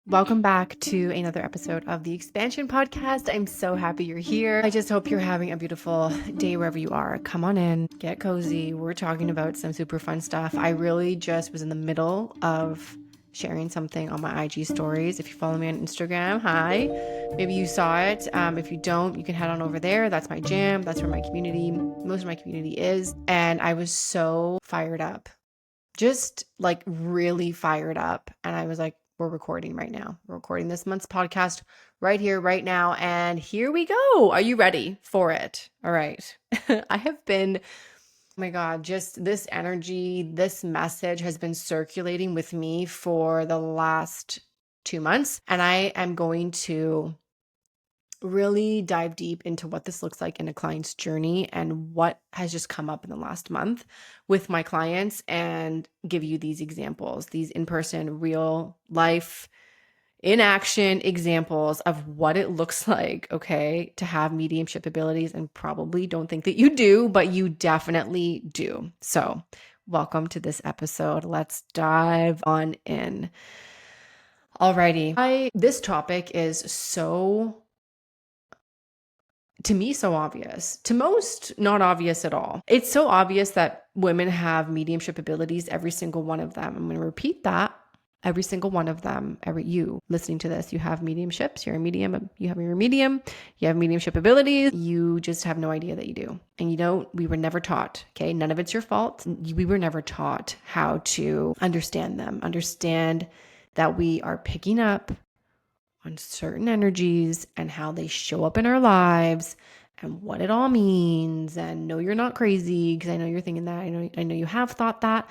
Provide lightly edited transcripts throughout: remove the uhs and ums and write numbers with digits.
Welcome back to another episode of the Expansion Podcast. I'm so happy you're here. I just hope you're having a beautiful day wherever you are. Come on in, get cozy. We're talking about some super fun stuff. I really just was in the middle of sharing something on my IG stories. If you follow me on Instagram, hi. Maybe you saw it. If you don't, you can head on over there. That's my jam. That's where my community, most of my community is. And I was so fired up, just like really fired up. And I was like, we're recording right now. We're recording this month's podcast right here, right now. And here we go. Are you ready for it? All right. I have been, oh my God, just this energy, this message has been circulating with me for the last 2 months. And I am going to really dive deep into what this looks like in a client's journey and what has just come up in the last month with my clients, and give you these examples, these in-person, real life, in action examples of what it looks like, okay, to have mediumship abilities. And probably don't think that you do, but you definitely do. So welcome to this episode. Let's dive on in. Alrighty. This topic is so, to me, so obvious. To most, not obvious at all. It's so obvious that women have mediumship abilities, every single one of them. I'm going to repeat that. Every single one of them, you listening to this, you have mediumships, you're a medium, you have mediumship abilities. You just have no idea that you do. And we were never taught, okay? None of it's your fault. We were never taught how to understand them, understand that we are picking up on certain energies and how they show up in our lives and what it all means. And no, you're not crazy, because I know you're thinking that. I know you have thought that,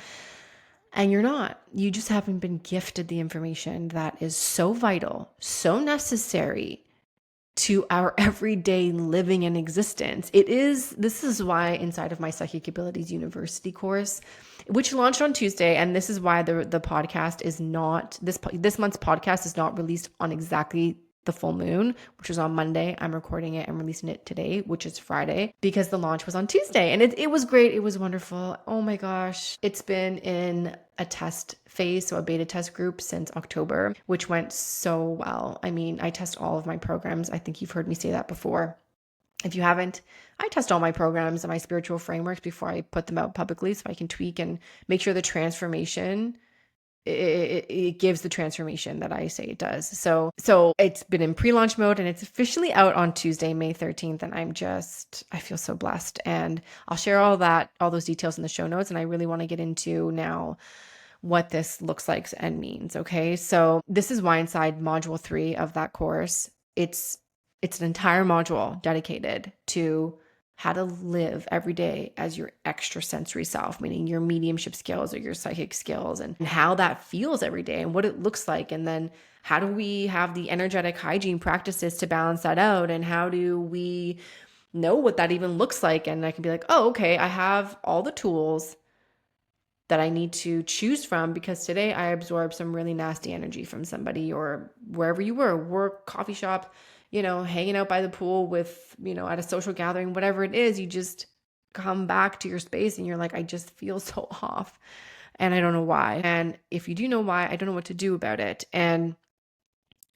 and you're not. You just haven't been gifted the information that is so vital, so necessary to our everyday living and existence. This is why inside of my Psychic Abilities University course, which launched on Tuesday, and this is why the podcast is not, this month's podcast is not released on exactly the full moon, which was on Monday. I'm recording it and releasing it today, which is Friday, because the launch was on Tuesday. And it was great. It was wonderful. Oh my gosh. It's been in a test phase, so a beta test group, since October, which went so well. I mean, I test all of my programs. I think you've heard me say that before. If you haven't, I test all my programs and my spiritual frameworks before I put them out publicly, so I can tweak and make sure the transformation, it gives the transformation that I say it does. So it's been in pre-launch mode, and it's officially out on Tuesday, May 13th. And I feel so blessed. And I'll share all those details in the show notes. And I really want to get into now what this looks like and means. Okay. So this is why inside module 3 of that course, it's an entire module dedicated to how to live every day as your extrasensory self, meaning your mediumship skills or your psychic skills, and how that feels every day and what it looks like. And then how do we have the energetic hygiene practices to balance that out? And how do we know what that even looks like? And I can be like, oh, okay, I have all the tools that I need to choose from, because today I absorbed some really nasty energy from somebody, or wherever you were, work, coffee shop, hanging out by the pool with, at a social gathering, whatever it is. You just come back to your space and you're like, I just feel so off and I don't know why. And if you do know why, I don't know what to do about it. And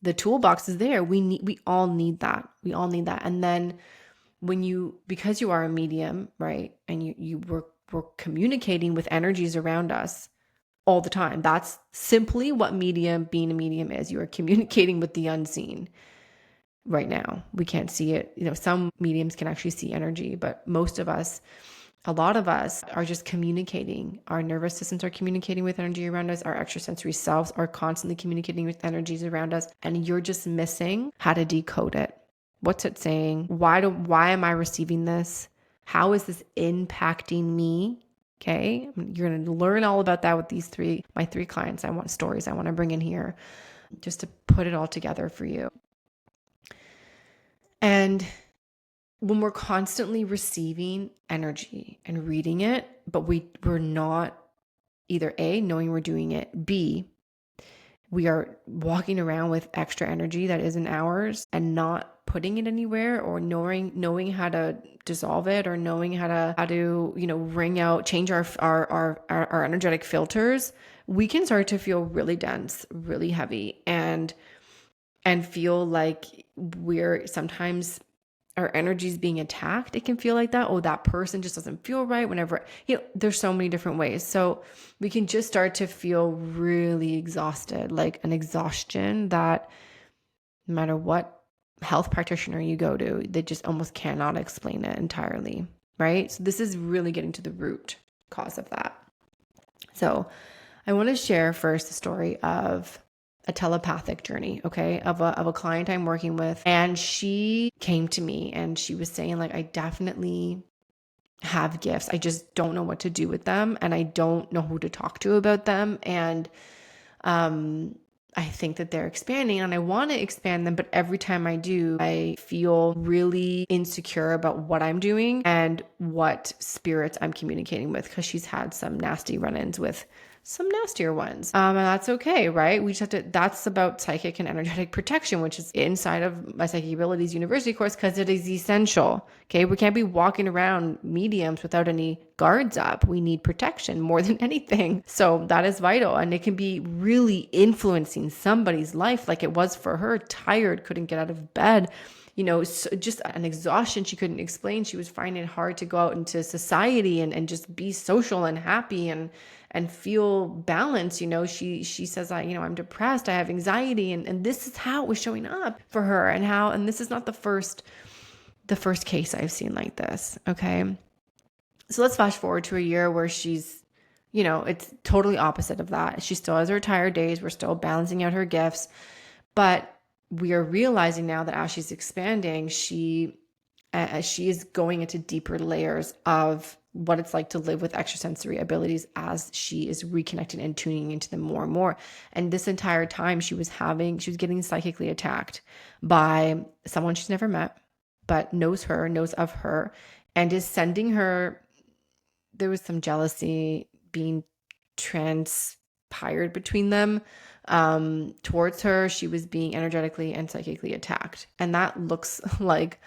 the toolbox is there. We all need that. We all need that. And then because you are a medium, right? And we're communicating with energies around us all the time. That's simply what being a medium is. You are communicating with the unseen. Right now, we can't see it. Some mediums can actually see energy, but a lot of us are just communicating. Our nervous systems are communicating with energy around us. Our extrasensory selves are constantly communicating with energies around us. And you're just missing how to decode it. What's it saying? Why am I receiving this? How is this impacting me? Okay. You're going to learn all about that with my three clients. I want stories I want to bring in here just to put it all together for you. And when we're constantly receiving energy and reading it, but we're not either A, knowing we're doing it, B, we are walking around with extra energy that isn't ours and not putting it anywhere, or knowing how to dissolve it, or knowing how to wring out, change our energetic filters, we can start to feel really dense, really heavy, and feel like we're sometimes our energy is being attacked. It can feel like that. Oh, that person just doesn't feel right whenever, there's so many different ways. So we can just start to feel really exhausted, like an exhaustion that no matter what health practitioner you go to, they just almost cannot explain it entirely, right? So this is really getting to the root cause of that. So I want to share first the story of a telepathic journey, okay, of a client I'm working with. And she came to me and she was saying, like, I definitely have gifts. I just don't know what to do with them. And I don't know who to talk to about them. And I think that they're expanding and I want to expand them. But every time I do, I feel really insecure about what I'm doing and what spirits I'm communicating with, because she's had some nasty run-ins with some nastier ones. And that's okay, right? We just have to, that's about psychic and energetic protection, which is inside of my Psychic Abilities University course, because it is essential. Okay. We can't be walking around mediums without any guards up. We need protection more than anything. So that is vital. And it can be really influencing somebody's life, like it was for her, tired, couldn't get out of bed. So just an exhaustion she couldn't explain. She was finding it hard to go out into society and just be social and happy and feel balanced. She says, I'm depressed, I have anxiety, and this is how it was showing up for her, and this is not the first case I've seen like this. Okay. So let's flash forward to a year where she's, it's totally opposite of that. She still has her tired days. We're still balancing out her gifts, but we are realizing now that as she's expanding, she is going into deeper layers of what it's like to live with extrasensory abilities as she is reconnecting and tuning into them more and more. And this entire time she was getting psychically attacked by someone she's never met, but knows of her, and is sending her, there was some jealousy being transpired between them towards her. She was being energetically and psychically attacked. And that looks like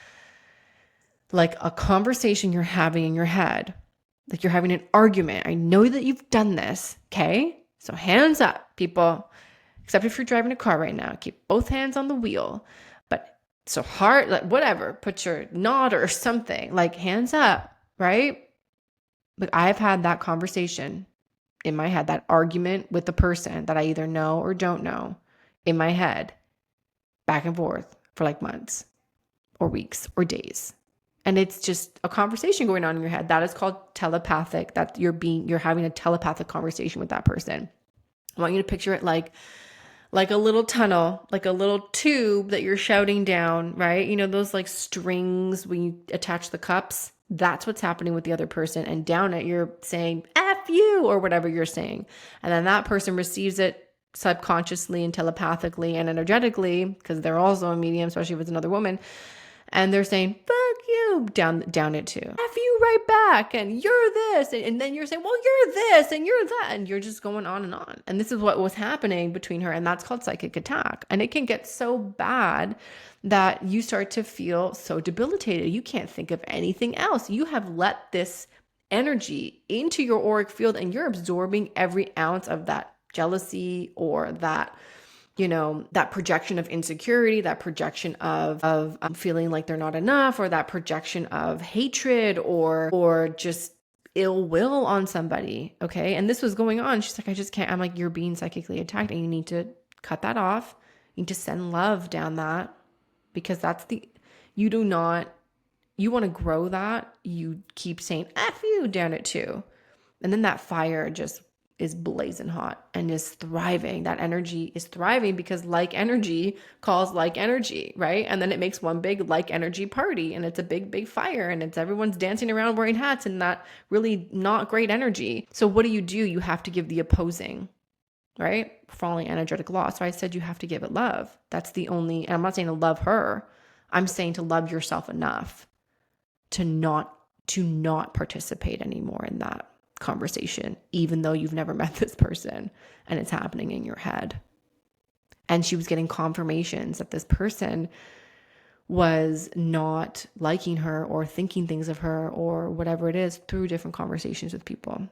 a conversation you're having in your head, like you're having an argument. I know that you've done this. Okay. So hands up, people, except if you're driving a car right now, keep both hands on the wheel, but so hard, like whatever, put your nod or something, like hands up. Right. But I've had that conversation in my head, that argument with the person that I either know or don't know in my head, back and forth for like months or weeks or days. And it's just a conversation going on in your head. That is called telepathic, that you're having a telepathic conversation with that person. I want you to picture it like a little tunnel, like a little tube that you're shouting down, right? Those like strings when you attach the cups, that's what's happening with the other person. And down it, you're saying, F you, or whatever you're saying. And then that person receives it subconsciously and telepathically and energetically, because they're also a medium, especially if it's another woman. And they're saying, fuck you, down it too. F you right back. And you're this. And then you're saying, well, you're this and you're that. And you're just going on and on. And this is what was happening between her. And that's called psychic attack. And it can get so bad that you start to feel so debilitated. You can't think of anything else. You have let this energy into your auric field and you're absorbing every ounce of that jealousy or that that projection of insecurity, that projection of feeling like they're not enough, or that projection of hatred or just ill will on somebody. Okay. And this was going on. She's like, I just can't. I'm like, you're being psychically attacked and you need to cut that off. You need to send love down that, because you want to grow that. You keep saying F you down it too. And then that fire just is blazing hot and is thriving. That energy is thriving because like energy calls like energy, right? And then it makes one big like energy party, and it's a big, big fire, and it's everyone's dancing around wearing hats and that really not great energy. So what do? You have to give the opposing, right? Following energetic law. So I said you have to give it love. That's the only, and I'm not saying to love her. I'm saying to love yourself enough to not participate anymore in that conversation, even though you've never met this person and it's happening in your head. And she was getting confirmations that this person was not liking her or thinking things of her or whatever it is through different conversations with people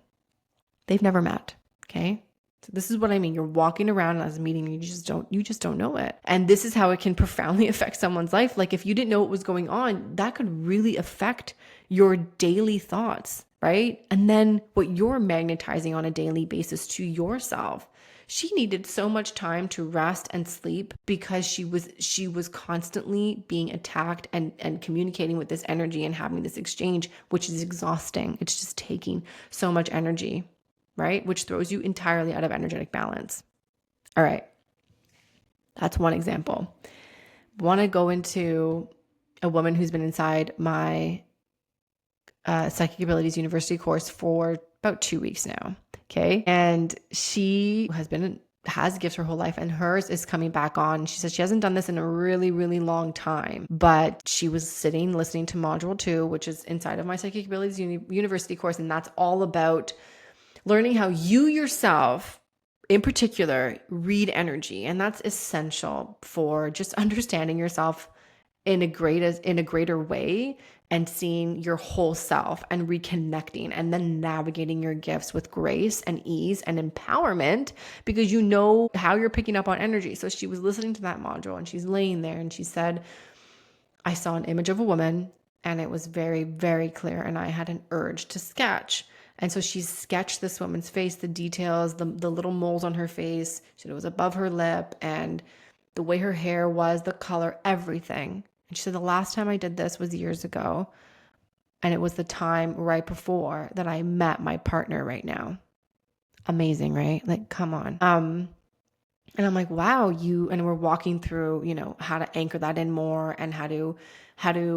they've never met. Okay. So this is what I mean. You're walking around as a medium, you just don't know it. And this is how it can profoundly affect someone's life. Like if you didn't know what was going on, that could really affect your daily thoughts, right? And then what you're magnetizing on a daily basis to yourself. She needed so much time to rest and sleep because she was constantly being attacked and communicating with this energy and having this exchange, which is exhausting. It's just taking so much energy, right? Which throws you entirely out of energetic balance. All right. That's one example. Want to go into a woman who's been inside my Psychic Abilities University course for about 2 weeks now. Okay. And she has gifts her whole life, and hers is coming back on. She says she hasn't done this in a really, really long time, but she was sitting listening to module 2, which is inside of my Psychic Abilities University course. And that's all about learning how you yourself, in particular, read energy. And that's essential for just understanding yourself in a greater way and seeing your whole self and reconnecting and then navigating your gifts with grace and ease and empowerment because you know how you're picking up on energy. So she was listening to that module and she's laying there and she said, I saw an image of a woman and it was very, very clear and I had an urge to sketch. And so she sketched this woman's face, the details, the little moles on her face. She said it was above her lip and the way her hair was, the color, everything. And she said, the last time I did this was years ago. And it was the time right before that I met my partner right now. Amazing, right? Like, come on. And I'm like, wow, and we're walking through, how to anchor that in more and how to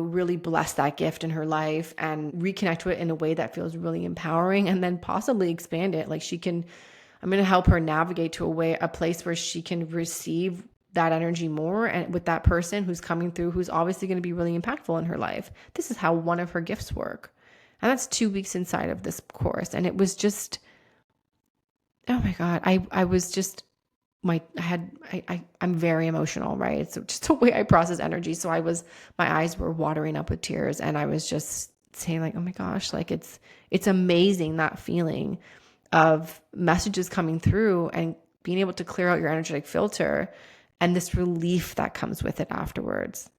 really bless that gift in her life and reconnect to it in a way that feels really empowering and then possibly expand it. Like I'm going to help her navigate to a place where she can receive that energy more and with that person who's coming through, who's obviously going to be really impactful in her life. This is how one of her gifts work. And that's 2 weeks inside of this course. And it was just, oh my God, I was just, I'm very emotional, right? It's just the way I process energy. So my eyes were watering up with tears and I was just saying like, oh my gosh, like it's amazing that feeling of messages coming through and being able to clear out your energetic filter and this relief that comes with it afterwards.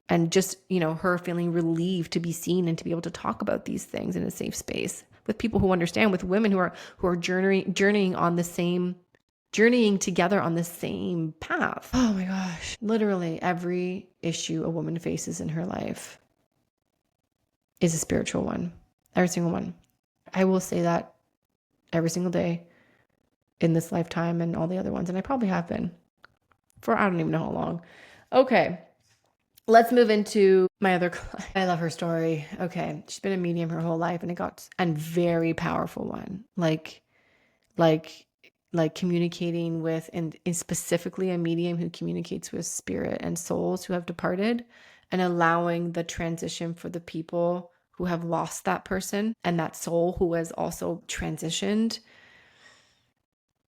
And just, her feeling relieved to be seen and to be able to talk about these things in a safe space with people who understand, with women who are journeying together on the same path. Oh my gosh. Literally every issue a woman faces in her life is a spiritual one. Every single one. I will say that every single day in this lifetime and all the other ones. And I probably have been for I don't even know how long. Okay. Let's move into my other client. I love her story. Okay. She's been a medium her whole life and very powerful one. Like communicating with, and specifically a medium who communicates with spirit and souls who have departed and allowing the transition for the people who have lost that person and that soul who has also transitioned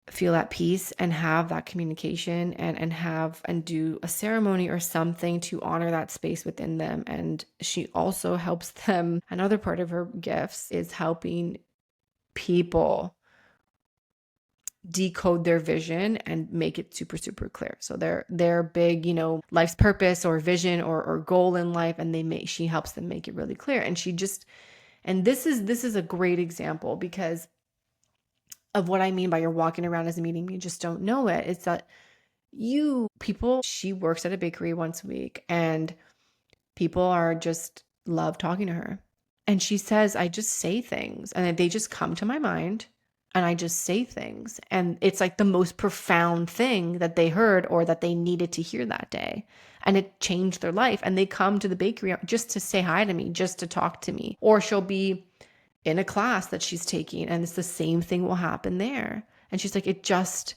feel at peace and have that communication and do a ceremony or something to honor that space within them. And she also helps them. Another part of her gifts is helping people decode their vision and make it super, super clear. So their big, life's purpose or vision or goal in life, and she helps them make it really clear. And this is a great example because of what I mean by you're walking around as a medium, you just don't know it. It's that she works at a bakery once a week and people are just love talking to her. And she says, I just say things and they just come to my mind and I just say things. And it's like the most profound thing that they heard or that they needed to hear that day. And it changed their life. And they come to the bakery just to say hi to me, just to talk to me. Or she'll be in a class that she's taking and it's the same thing will happen there. And she's like, it just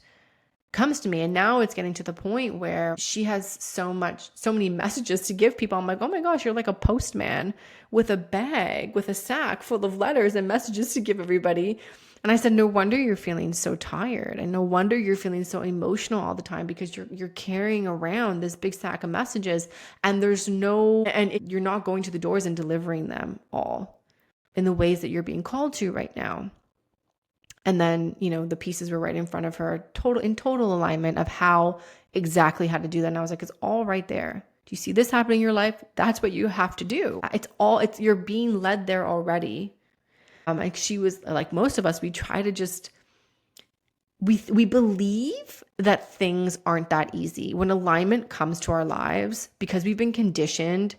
comes to me. And now it's getting to the point where she has so many messages to give people. I'm like, oh my gosh, you're like a postman with a bag, with a sack full of letters and messages to give everybody. And I said, no wonder you're feeling so tired and no wonder you're feeling so emotional all the time because you're carrying around this big sack of messages and you're not going to the doors and delivering them all in the ways that you're being called to right now. And then, the pieces were right in front of her, in total alignment of exactly how to do that. And I was like, it's all right there. Do you see this happening in your life? That's what you have to do. You're being led there already. Like she was, like most of us, we try to just, we believe that things aren't that easy. When alignment comes to our lives, because we've been conditioned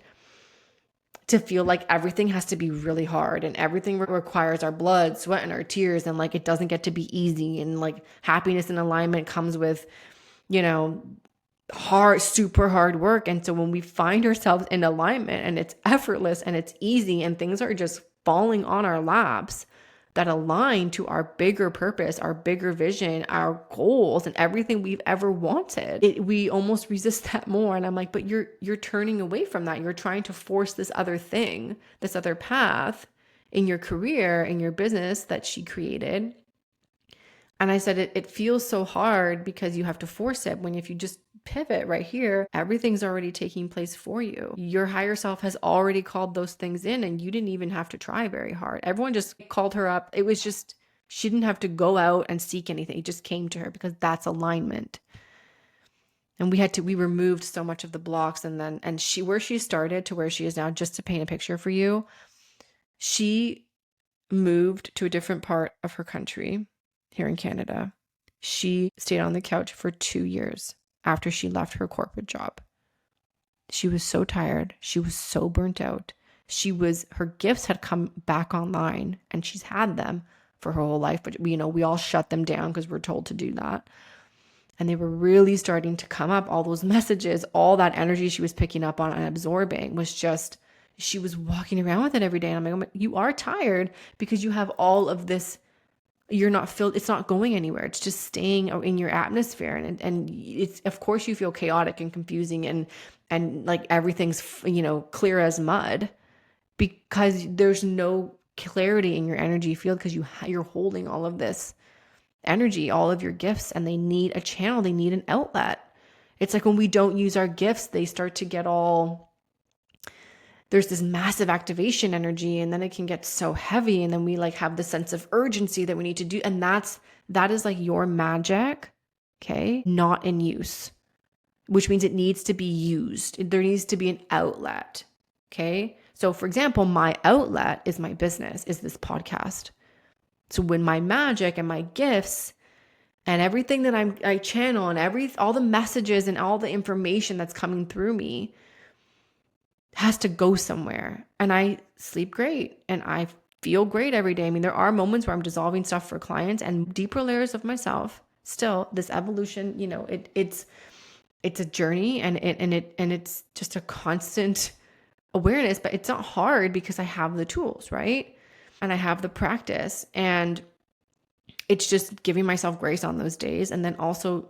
to feel like everything has to be really hard and everything requires our blood, sweat, and our tears. And like, it doesn't get to be easy. And like happiness and alignment comes with, super hard work. And so when we find ourselves in alignment and it's effortless and it's easy and things are just falling on our laps that align to our bigger purpose, our bigger vision, our goals, and everything we've ever wanted, we almost resist that more. And I'm like, but you're turning away from that. You're trying to force this other thing, this other path in your career, in your business that she created. And I said, it feels so hard because you have to force it, when if you just pivot right here, everything's already taking place for you. Your higher self has already called those things in, and you didn't even have to try very hard. Everyone just called her up. It was just, she didn't have to go out and seek anything. It just came to her because that's alignment. And we removed so much of the blocks. And where she started to where she is now, just to paint a picture for you, she moved to a different part of her country here in Canada. She stayed on the couch for 2 years after she left her corporate job. She was so tired. She was so burnt out. Her gifts had come back online, and she's had them for her whole life, but we all shut them down because we're told to do that. And they were really starting to come up. All those messages, all that energy she was picking up on and absorbing was just, she was walking around with it every day. And I'm like, you are tired because you have all of this. You're not filled. It's not going anywhere. It's just staying in your atmosphere. And it's, of course you feel chaotic and confusing and like everything's, clear as mud because there's no clarity in your energy field because you're holding all of this energy, all of your gifts, and they need a channel. They need an outlet. It's like when we don't use our gifts, they start to get there's this massive activation energy, and then it can get so heavy, and then we like have the sense of urgency that we need to do. And that is like your magic, okay, not in use, which means it needs to be used. There needs to be an outlet, okay? So for example, my outlet is my business, is this podcast. So when my magic and my gifts and everything that I channel and all the messages and all the information that's coming through me has to go somewhere, and I sleep great and I feel great every day. I mean, there are moments where I'm dissolving stuff for clients and deeper layers of myself. Still, this evolution, it's a journey, and it's just a constant awareness, but it's not hard because I have the tools, right? And I have the practice, and it's just giving myself grace on those days, and then also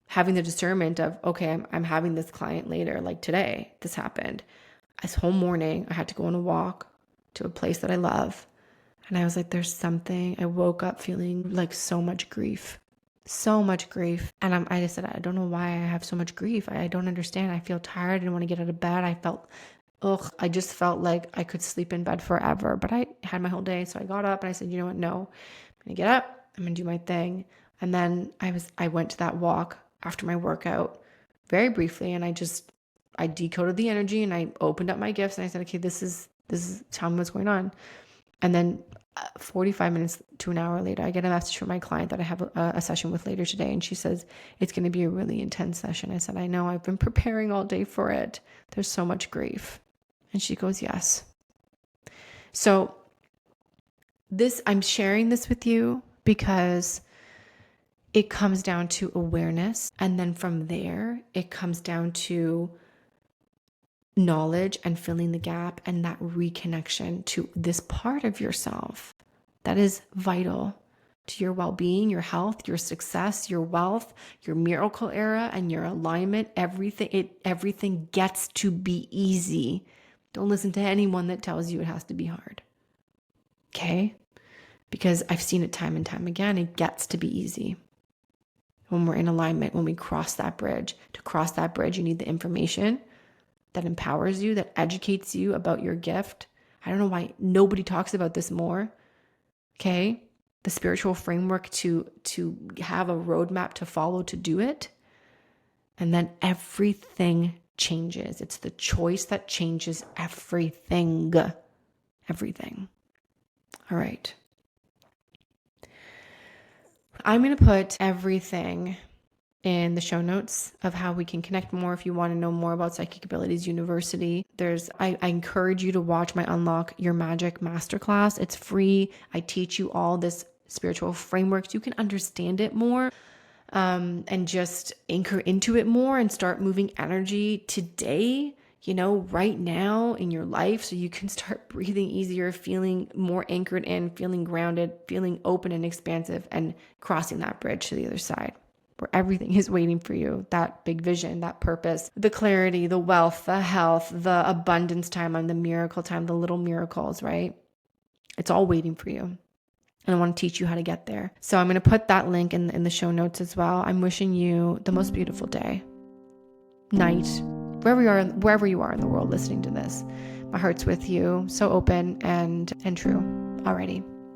having the discernment of, okay, I'm having this client later, like today, this happened. This whole morning, I had to go on a walk to a place that I love. And I was like, there's something. I woke up feeling like so much grief. And I just said, I don't know why I have so much grief. I don't understand. I feel tired. I didn't want to get out of bed. I just felt like I could sleep in bed forever. But I had my whole day. So I got up and I said, you know what? No, I'm going to get up. I'm going to do my thing. And then I went to that walk after my workout very briefly, and I decoded the energy, and I opened up my gifts, and I said, okay, this is tell me what's going on. And then 45 minutes to an hour later, I get a message from my client that I have a session with later today, and she says, it's going to be a really intense session. I said, I know, I've been preparing all day for it. There's so much grief. And she goes, yes. So I'm sharing this with you because it comes down to awareness. And then from there, it comes down to knowledge and filling the gap and that reconnection to this part of yourself that is vital to your well-being, your health, your success, your wealth, your miracle era, and your alignment. Everything gets to be easy. Don't listen to anyone that tells you it has to be hard. Okay? Because I've seen it time and time again. It gets to be easy. When we're in alignment, when we cross that bridge. To cross that bridge, you need the information that empowers you, that educates you about your gift. I don't know why nobody talks about this more. Okay? the spiritual framework to have a roadmap to follow to do it. And then everything changes. It's the choice that changes everything. Everything. All right. I'm going to put everything in the show notes of how we can connect more. If you want to know more about Psychic Abilities University, I encourage you to watch my Unlock Your Magic Masterclass. It's free. I teach you all this spiritual framework so you can understand it more, and just anchor into it more and start moving energy today, right now in your life, so you can start breathing easier, feeling more anchored in, feeling grounded, feeling open and expansive, and crossing that bridge to the other side, where everything is waiting for you. That big vision, that purpose, the clarity, the wealth, the health, the abundance time, and the miracle time, the little miracles, right? It's all waiting for you. And I want to teach you how to get there. So I'm going to put that link in the show notes as well. I'm wishing you the most beautiful day, night, wherever you are in the world listening to this. My heart's with you, so open and true. Alrighty.